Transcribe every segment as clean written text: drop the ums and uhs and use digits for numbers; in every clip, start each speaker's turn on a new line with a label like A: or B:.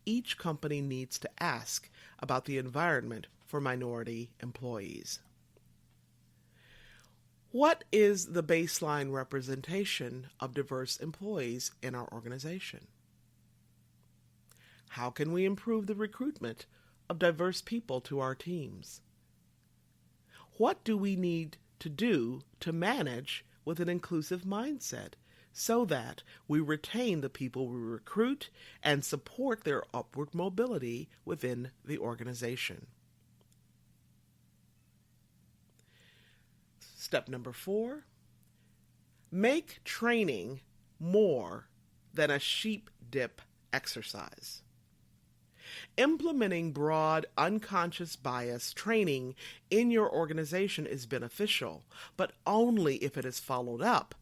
A: each company needs to ask about the environment for minority employees. What is the baseline representation of diverse employees in our organization? How can we improve the recruitment of diverse people to our teams? What do we need to do to manage with an inclusive mindset so that we retain the people we recruit and support their upward mobility within the organization? Step number 4, make training more than a sheep dip exercise. Implementing broad unconscious bias training in your organization is beneficial, but only if it is followed up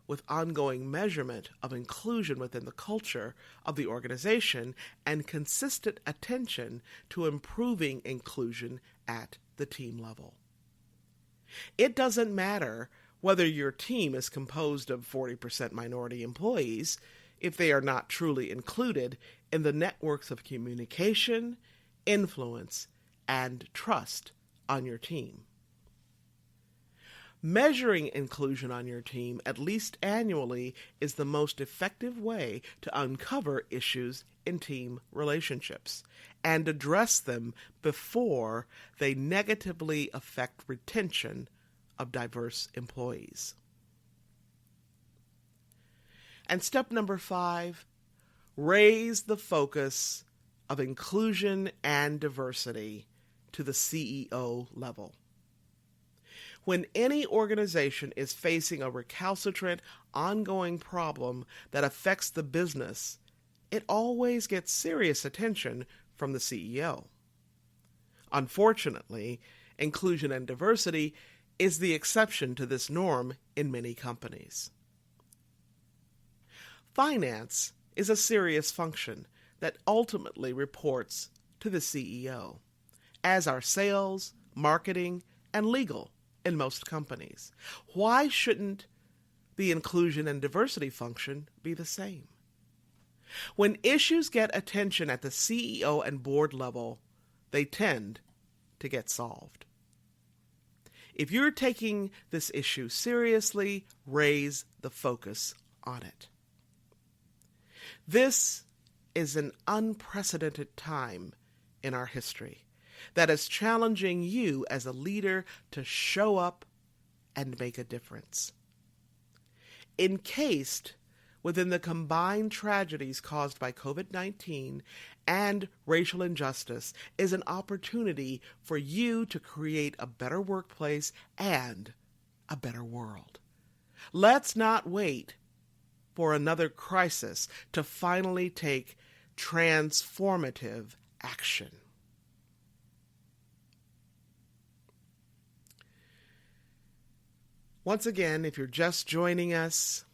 A: with ongoing measurement of inclusion within the culture of the organization and consistent attention to improving inclusion at the team level. It doesn't matter whether your team is composed of 40% minority employees if they are not truly included in the networks of communication, influence, and trust on your team. Measuring inclusion on your team at least annually is the most effective way to uncover issues in team relationships and address them before they negatively affect retention of diverse employees. And step number 5, raise the focus of inclusion and diversity to the CEO level. When any organization is facing a recalcitrant, ongoing problem that affects the business, it always gets serious attention from the CEO. Unfortunately, inclusion and diversity is the exception to this norm in many companies. Finance is a serious function that ultimately reports to the CEO, as are sales, marketing, and legal in most companies. Why shouldn't the inclusion and diversity function be the same? When issues get attention at the CEO and board level, they tend to get solved. If you're taking this issue seriously, raise the focus on it. This is an unprecedented time in our history that is challenging you as a leader to show up and make a difference. Encased within the combined tragedies caused by COVID-19 and racial injustice is an opportunity for you to create a better workplace and a better world. Let's not wait for another crisis to finally take transformative action. Once again, if you're just joining us,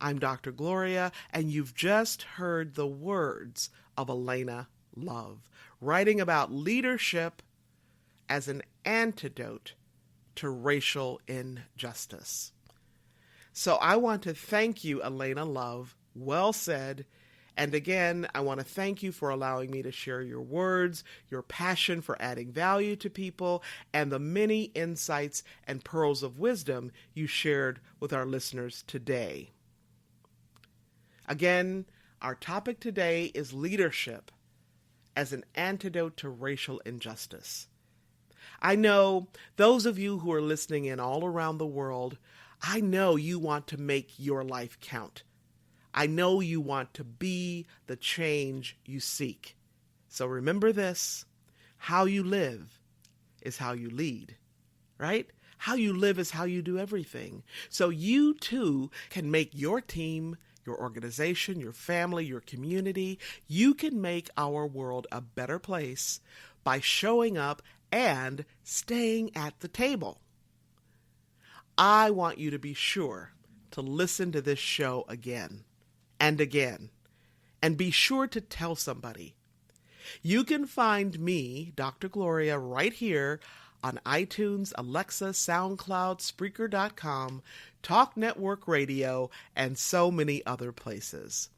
A: I'm Dr. Gloria, and you've just heard the words of Alaina Love, writing about leadership as an antidote to racial injustice. So I want to thank you, Alaina Love. Well said. And again, I want to thank you for allowing me to share your words, your passion for adding value to people, and the many insights and pearls of wisdom you shared with our listeners today. Again, our topic today is leadership as an antidote to racial injustice. I know those of you who are listening in all around the world, I know you want to make your life count. I know you want to be the change you seek. So remember this, how you live is how you lead, right? How you live is how you do everything. So you too can make your team, your organization, your family, your community, you can make our world a better place by showing up and staying at the table. I want you to be sure to listen to this show again and again, and be sure to tell somebody. You can find me, Dr. Gloria, right here on iTunes, Alexa, SoundCloud, Spreaker.com, Talk Network Radio, and so many other places.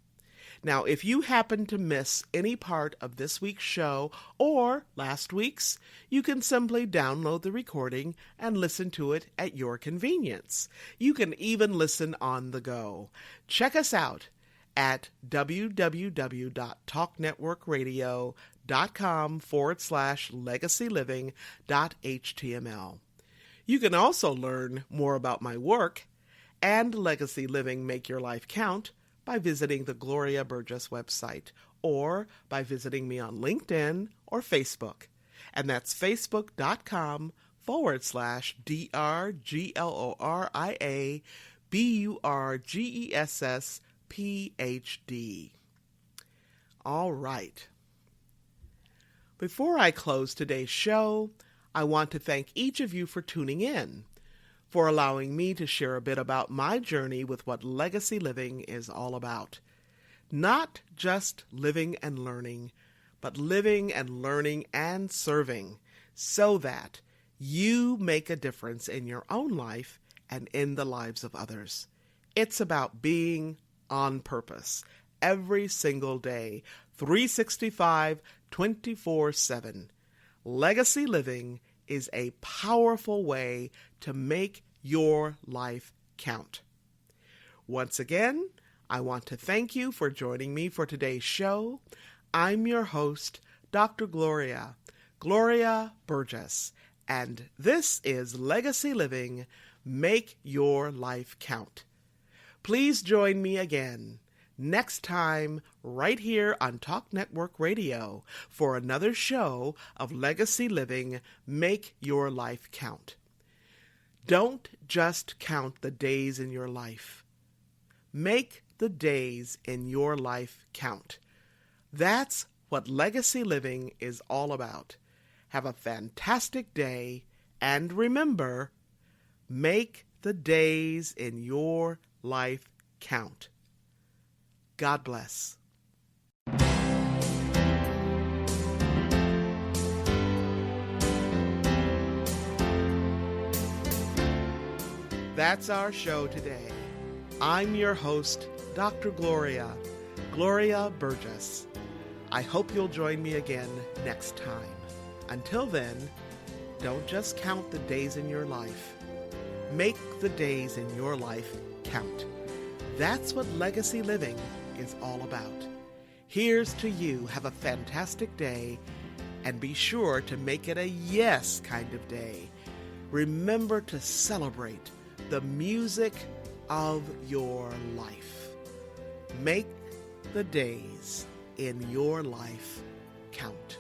A: Now, if you happen to miss any part of this week's show or last week's, you can simply download the recording and listen to it at your convenience. You can even listen on the go. Check us out at www.talknetworkradio.com/legacyliving.html. You can also learn more about my work and Legacy Living Make Your Life Count by visiting the Gloria Burgess website or by visiting me on LinkedIn or Facebook. And that's facebook.com/DRGLORIA BURGESS All right. Before I close today's show, I want to thank each of you for tuning in, for allowing me to share a bit about my journey with what legacy living is all about. Not just living and learning, but living and learning and serving so that you make a difference in your own life and in the lives of others. It's about being on purpose every single day, 365, 24/7. Legacy living is a powerful way to make your life count. Once again, I want to thank you for joining me for today's show. I'm your host, Dr. Gloria Burgess, and this is Legacy Living, Make Your Life Count. Please join me again next time right here on Talk Network Radio for another show of Legacy Living, Make Your Life Count. Don't just count the days in your life. Make the days in your life count. That's what legacy living is all about. Have a fantastic day, and remember, make the days in your life count. God bless. That's our show today. I'm your host, Dr. Gloria Burgess. I hope you'll join me again next time. Until then, don't just count the days in your life. Make the days in your life count. That's what legacy living is all about. Here's to you. Have a fantastic day, and be sure to make it a yes kind of day. Remember to celebrate the music of your life. Make the days in your life count.